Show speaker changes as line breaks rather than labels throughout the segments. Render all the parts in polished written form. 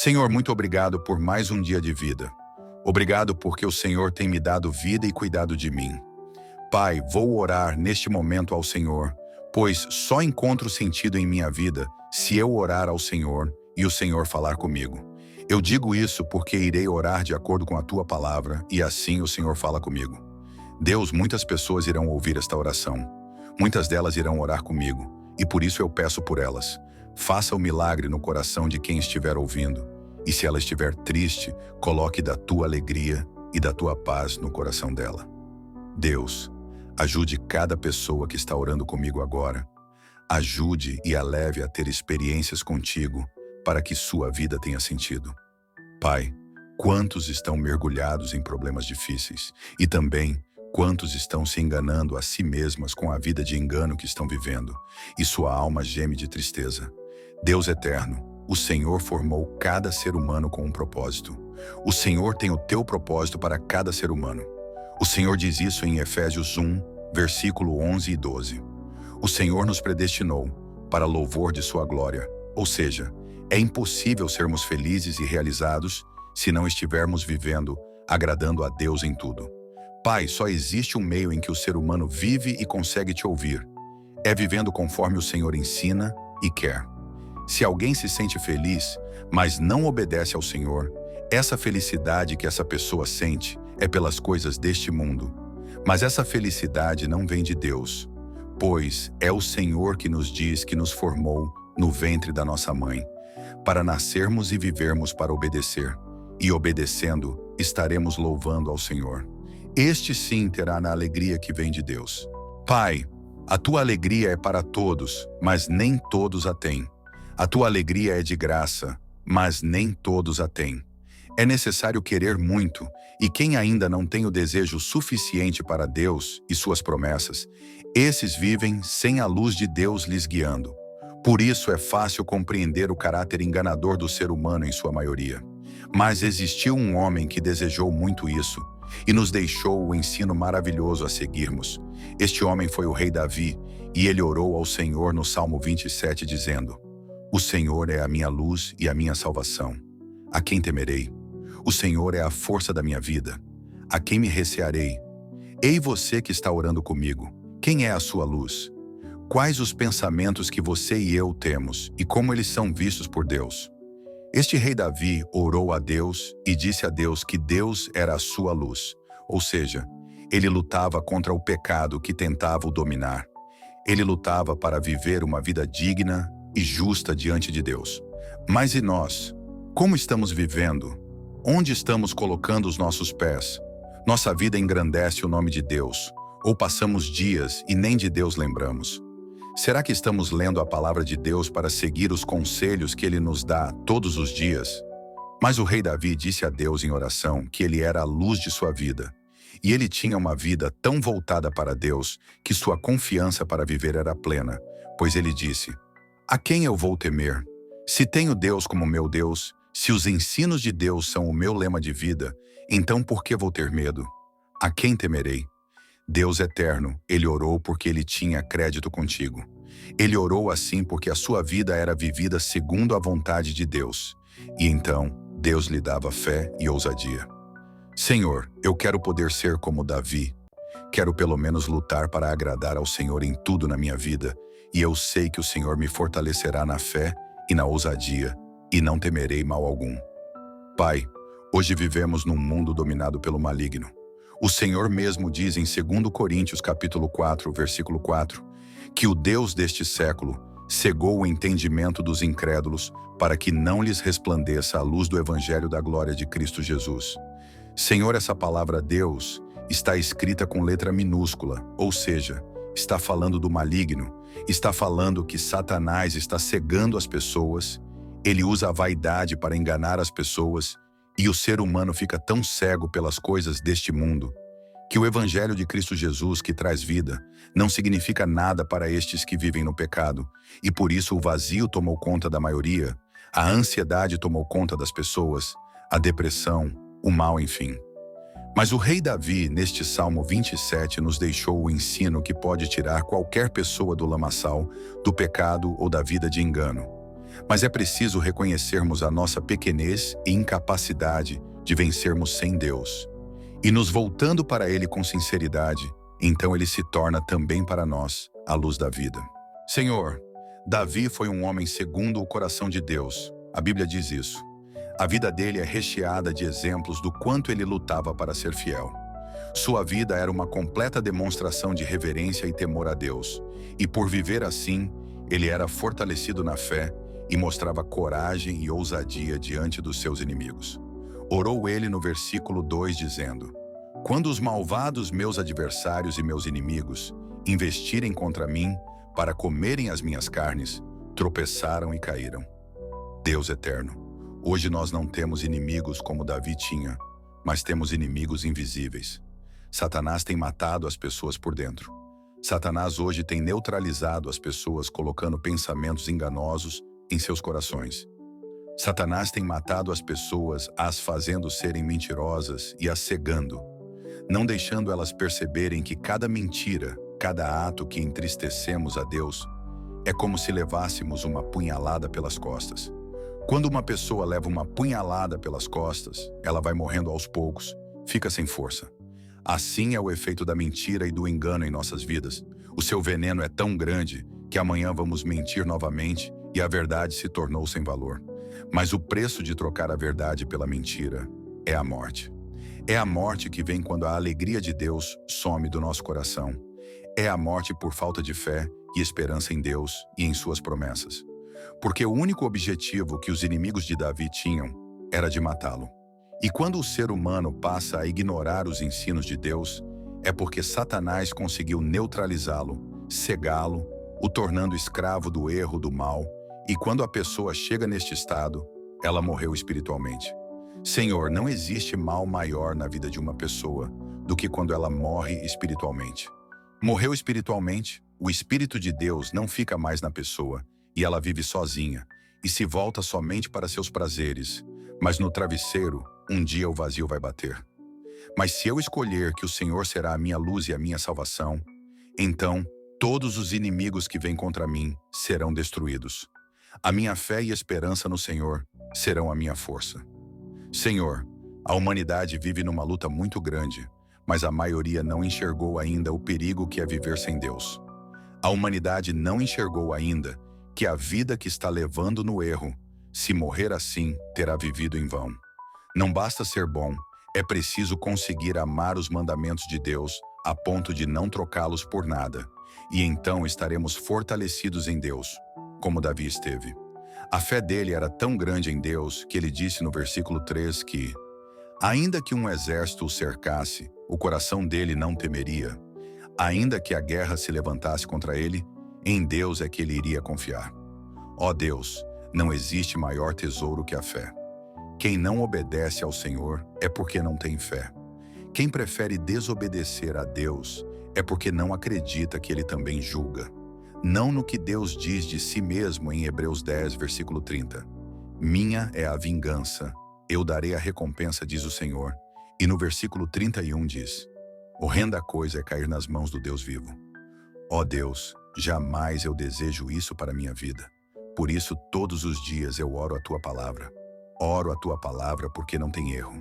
Senhor, muito obrigado por mais um dia de vida. Obrigado porque o Senhor tem me dado vida e cuidado de mim. Pai, vou orar neste momento ao Senhor, pois só encontro sentido em minha vida se eu orar ao Senhor e o Senhor falar comigo. Eu digo isso porque irei orar de acordo com a tua palavra e assim o Senhor fala comigo. Deus, muitas pessoas irão ouvir esta oração. Muitas delas irão orar comigo e por isso eu peço por elas. Faça o milagre no coração de quem estiver ouvindo. E se ela estiver triste, coloque da tua alegria e da tua paz no coração dela. Deus, ajude cada pessoa que está orando comigo agora. Ajude e a leve a ter experiências contigo para que sua vida tenha sentido. Pai, quantos estão mergulhados em problemas difíceis e também quantos estão se enganando a si mesmas com a vida de engano que estão vivendo e sua alma geme de tristeza. Deus eterno, o Senhor formou cada ser humano com um propósito. O Senhor tem o teu propósito para cada ser humano. O Senhor diz isso em Efésios 1, versículo 11 e 12. O Senhor nos predestinou para louvor de sua glória, ou seja, é impossível sermos felizes e realizados se não estivermos vivendo, agradando a Deus em tudo. Pai, só existe um meio em que o ser humano vive e consegue te ouvir. É vivendo conforme o Senhor ensina e quer. Se alguém se sente feliz, mas não obedece ao Senhor, essa felicidade que essa pessoa sente é pelas coisas deste mundo. Mas essa felicidade não vem de Deus, pois é o Senhor que nos diz que nos formou no ventre da nossa mãe, para nascermos e vivermos para obedecer, e obedecendo, estaremos louvando ao Senhor. Este sim terá na alegria que vem de Deus. Pai, a tua alegria é para todos, mas nem todos a têm. A tua alegria é de graça, mas nem todos a têm. É necessário querer muito, e quem ainda não tem o desejo suficiente para Deus e suas promessas, esses vivem sem a luz de Deus lhes guiando. Por isso é fácil compreender o caráter enganador do ser humano em sua maioria. Mas existiu um homem que desejou muito isso, e nos deixou o ensino maravilhoso a seguirmos. Este homem foi o rei Davi, e ele orou ao Senhor no Salmo 27, dizendo: O Senhor é a minha luz e a minha salvação. A quem temerei? O Senhor é a força da minha vida. A quem me recearei? Ei você que está orando comigo, quem é a sua luz? Quais os pensamentos que você e eu temos e como eles são vistos por Deus? Este rei Davi orou a Deus e disse a Deus que Deus era a sua luz, ou seja, ele lutava contra o pecado que tentava o dominar. Ele lutava para viver uma vida digna e justa diante de Deus. Mas e nós? Como estamos vivendo? Onde estamos colocando os nossos pés? Nossa vida engrandece o nome de Deus, ou passamos dias e nem de Deus lembramos? Será que estamos lendo a palavra de Deus para seguir os conselhos que Ele nos dá todos os dias? Mas o rei Davi disse a Deus em oração que ele era a luz de sua vida, e ele tinha uma vida tão voltada para Deus que sua confiança para viver era plena, pois ele disse: A quem eu vou temer? Se tenho Deus como meu Deus, se os ensinos de Deus são o meu lema de vida, então por que vou ter medo? A quem temerei? Deus eterno, ele orou porque ele tinha crédito contigo. Ele orou assim porque a sua vida era vivida segundo a vontade de Deus. E então, Deus lhe dava fé e ousadia. Senhor, eu quero poder ser como Davi. Quero pelo menos lutar para agradar ao Senhor em tudo na minha vida. E eu sei que o Senhor me fortalecerá na fé e na ousadia, e não temerei mal algum. Pai, hoje vivemos num mundo dominado pelo maligno. O Senhor mesmo diz em 2 Coríntios capítulo 4, versículo 4, que o Deus deste século cegou o entendimento dos incrédulos para que não lhes resplandeça a luz do Evangelho da glória de Cristo Jesus. Senhor, essa palavra Deus está escrita com letra minúscula, ou seja, está falando do maligno, está falando que Satanás está cegando as pessoas, ele usa a vaidade para enganar as pessoas, e o ser humano fica tão cego pelas coisas deste mundo, que o Evangelho de Cristo Jesus, que traz vida, não significa nada para estes que vivem no pecado, e por isso o vazio tomou conta da maioria, a ansiedade tomou conta das pessoas, a depressão, o mal, enfim. Mas o rei Davi, neste Salmo 27, nos deixou o ensino que pode tirar qualquer pessoa do lamaçal, do pecado ou da vida de engano. Mas é preciso reconhecermos a nossa pequenez e incapacidade de vencermos sem Deus. E nos voltando para Ele com sinceridade, então Ele se torna também para nós a luz da vida. Senhor, Davi foi um homem segundo o coração de Deus. A Bíblia diz isso. A vida dele é recheada de exemplos do quanto ele lutava para ser fiel. Sua vida era uma completa demonstração de reverência e temor a Deus. E por viver assim, ele era fortalecido na fé e mostrava coragem e ousadia diante dos seus inimigos. Orou ele no versículo 2 dizendo: Quando os malvados meus adversários e meus inimigos investirem contra mim para comerem as minhas carnes, tropeçaram e caíram. Deus eterno, hoje nós não temos inimigos como Davi tinha, mas temos inimigos invisíveis. Satanás tem matado as pessoas por dentro. Satanás hoje tem neutralizado as pessoas colocando pensamentos enganosos em seus corações. Satanás tem matado as pessoas, as fazendo serem mentirosas e as cegando, não deixando elas perceberem que cada mentira, cada ato que entristecemos a Deus, é como se levássemos uma punhalada pelas costas. Quando uma pessoa leva uma punhalada pelas costas, ela vai morrendo aos poucos, fica sem força. Assim é o efeito da mentira e do engano em nossas vidas. O seu veneno é tão grande que amanhã vamos mentir novamente e a verdade se tornou sem valor. Mas o preço de trocar a verdade pela mentira é a morte. É a morte que vem quando a alegria de Deus some do nosso coração. É a morte por falta de fé e esperança em Deus e em suas promessas. Porque o único objetivo que os inimigos de Davi tinham era de matá-lo. E quando o ser humano passa a ignorar os ensinos de Deus, é porque Satanás conseguiu neutralizá-lo, cegá-lo, o tornando escravo do erro, do mal, e quando a pessoa chega neste estado, ela morreu espiritualmente. Senhor, não existe mal maior na vida de uma pessoa do que quando ela morre espiritualmente. Morreu espiritualmente, o Espírito de Deus não fica mais na pessoa, e ela vive sozinha, e se volta somente para seus prazeres, mas no travesseiro, um dia o vazio vai bater. Mas se eu escolher que o Senhor será a minha luz e a minha salvação, então todos os inimigos que vêm contra mim serão destruídos. A minha fé e esperança no Senhor serão a minha força. Senhor, a humanidade vive numa luta muito grande, mas a maioria não enxergou ainda o perigo que é viver sem Deus. A humanidade não enxergou ainda que a vida que está levando no erro, se morrer assim, terá vivido em vão. Não basta ser bom, é preciso conseguir amar os mandamentos de Deus a ponto de não trocá-los por nada, e então estaremos fortalecidos em Deus, como Davi esteve. A fé dele era tão grande em Deus que ele disse no versículo 3 que, ainda que um exército o cercasse, o coração dele não temeria. Ainda que a guerra se levantasse contra ele, em Deus é que ele iria confiar. Ó Deus, não existe maior tesouro que a fé. Quem não obedece ao Senhor é porque não tem fé. Quem prefere desobedecer a Deus é porque não acredita que Ele também julga. Não no que Deus diz de si mesmo em Hebreus 10, versículo 30. Minha é a vingança, eu darei a recompensa, diz o Senhor. E no versículo 31 diz: horrenda coisa é cair nas mãos do Deus vivo. Ó Deus, jamais eu desejo isso para a minha vida. Por isso, todos os dias eu oro a Tua palavra. Oro a Tua palavra porque não tem erro.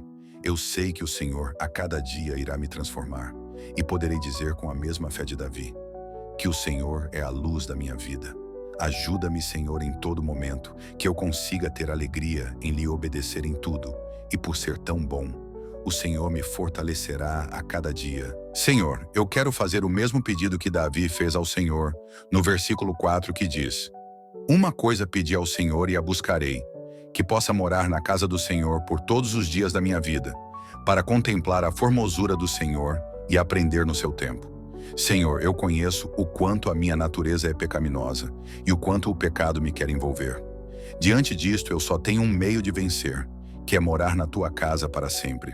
Eu sei que o Senhor a cada dia irá me transformar. E poderei dizer com a mesma fé de Davi, que o Senhor é a luz da minha vida. Ajuda-me, Senhor, em todo momento, que eu consiga ter alegria em lhe obedecer em tudo. E por ser tão bom, o Senhor me fortalecerá a cada dia. Senhor, eu quero fazer o mesmo pedido que Davi fez ao Senhor, no versículo 4 que diz: uma coisa pedi ao Senhor e a buscarei, que possa morar na casa do Senhor por todos os dias da minha vida, para contemplar a formosura do Senhor e aprender no seu tempo. Senhor, eu conheço o quanto a minha natureza é pecaminosa e o quanto o pecado me quer envolver. Diante disto, eu só tenho um meio de vencer, que é morar na Tua casa para sempre.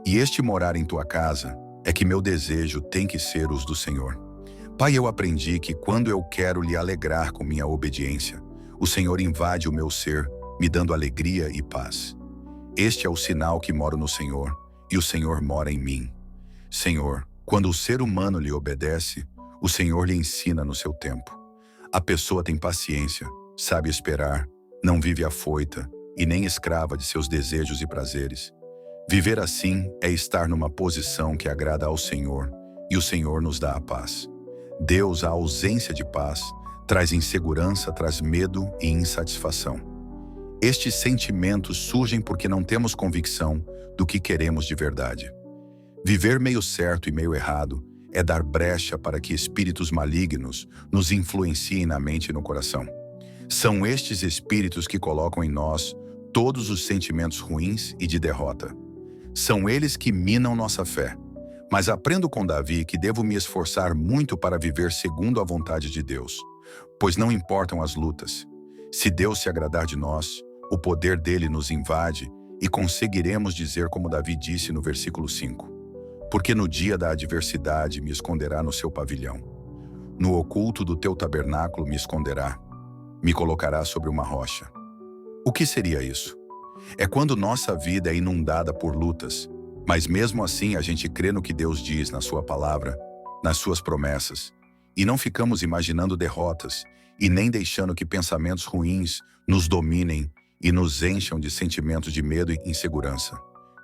E este morar em Tua casa é que meu desejo tem que ser os do Senhor. Pai, eu aprendi que quando eu quero lhe alegrar com minha obediência, o Senhor invade o meu ser, me dando alegria e paz. Este é o sinal que moro no Senhor, e o Senhor mora em mim. Senhor, quando o ser humano lhe obedece, o Senhor lhe ensina no seu tempo. A pessoa tem paciência, sabe esperar, Não vive afoita e nem escrava de seus desejos e prazeres. Viver assim é estar numa posição que agrada ao Senhor, e o Senhor nos dá a paz. Deus, a ausência de paz, traz insegurança, traz medo e insatisfação. Estes sentimentos surgem porque não temos convicção do que queremos de verdade. Viver meio certo e meio errado é dar brecha para que espíritos malignos nos influenciem na mente e no coração. São estes espíritos que colocam em nós todos os sentimentos ruins e de derrota. São eles que minam nossa fé. Mas aprendo com Davi que devo me esforçar muito para viver segundo a vontade de Deus, pois não importam as lutas. Se Deus se agradar de nós, o poder dele nos invade e conseguiremos dizer como Davi disse no versículo 5. Porque no dia da adversidade me esconderá no seu pavilhão. No oculto do teu tabernáculo me esconderá. Me colocará sobre uma rocha. O que seria isso? É quando nossa vida é inundada por lutas, mas mesmo assim a gente crê no que Deus diz na sua palavra, nas suas promessas, e não ficamos imaginando derrotas e nem deixando que pensamentos ruins nos dominem e nos encham de sentimentos de medo e insegurança.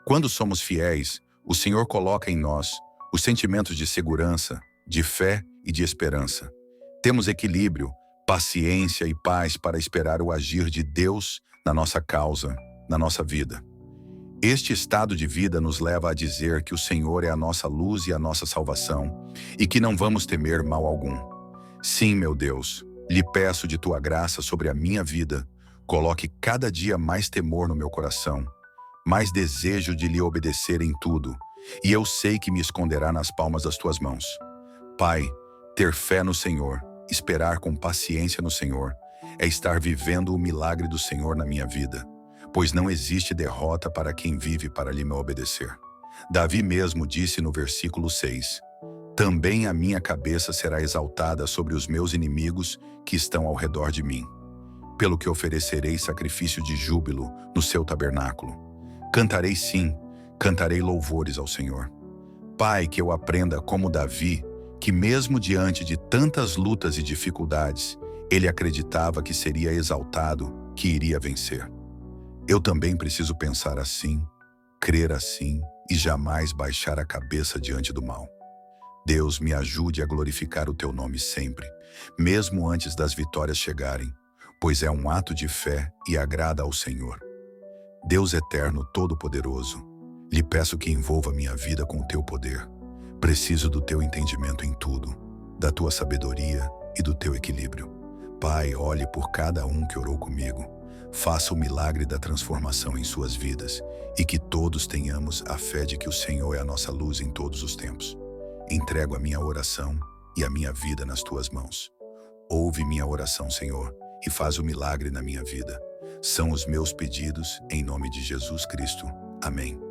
Quando somos fiéis, o Senhor coloca em nós os sentimentos de segurança, de fé e de esperança. Temos equilíbrio, paciência e paz para esperar o agir de Deus na nossa causa, na nossa vida. Este estado de vida nos leva a dizer que o Senhor é a nossa luz e a nossa salvação e que não vamos temer mal algum. Sim, meu Deus, lhe peço de tua graça sobre a minha vida, coloque cada dia mais temor no meu coração, mais desejo de lhe obedecer em tudo, e eu sei que me esconderá nas palmas das tuas mãos. Pai, ter fé no Senhor, esperar com paciência no Senhor, é estar vivendo o milagre do Senhor na minha vida, pois não existe derrota para quem vive para lhe me obedecer. Davi mesmo disse no versículo 6, também a minha cabeça será exaltada sobre os meus inimigos que estão ao redor de mim, pelo que oferecerei sacrifício de júbilo no seu tabernáculo. Cantarei sim, cantarei louvores ao Senhor. Pai, que eu aprenda como Davi, que mesmo diante de tantas lutas e dificuldades, ele acreditava que seria exaltado, que iria vencer. Eu também preciso pensar assim, crer assim e jamais baixar a cabeça diante do mal. Deus, me ajude a glorificar o teu nome sempre, mesmo antes das vitórias chegarem, pois é um ato de fé e agrada ao Senhor. Deus eterno, todo-poderoso, lhe peço que envolva minha vida com o teu poder. Preciso do teu entendimento em tudo, da tua sabedoria e do teu equilíbrio. Pai, olhe por cada um que orou comigo. Faça o milagre da transformação em suas vidas e que todos tenhamos a fé de que o Senhor é a nossa luz em todos os tempos. Entrego a minha oração e a minha vida nas tuas mãos. Ouve minha oração, Senhor, e faz o milagre na minha vida. São os meus pedidos, em nome de Jesus Cristo. Amém.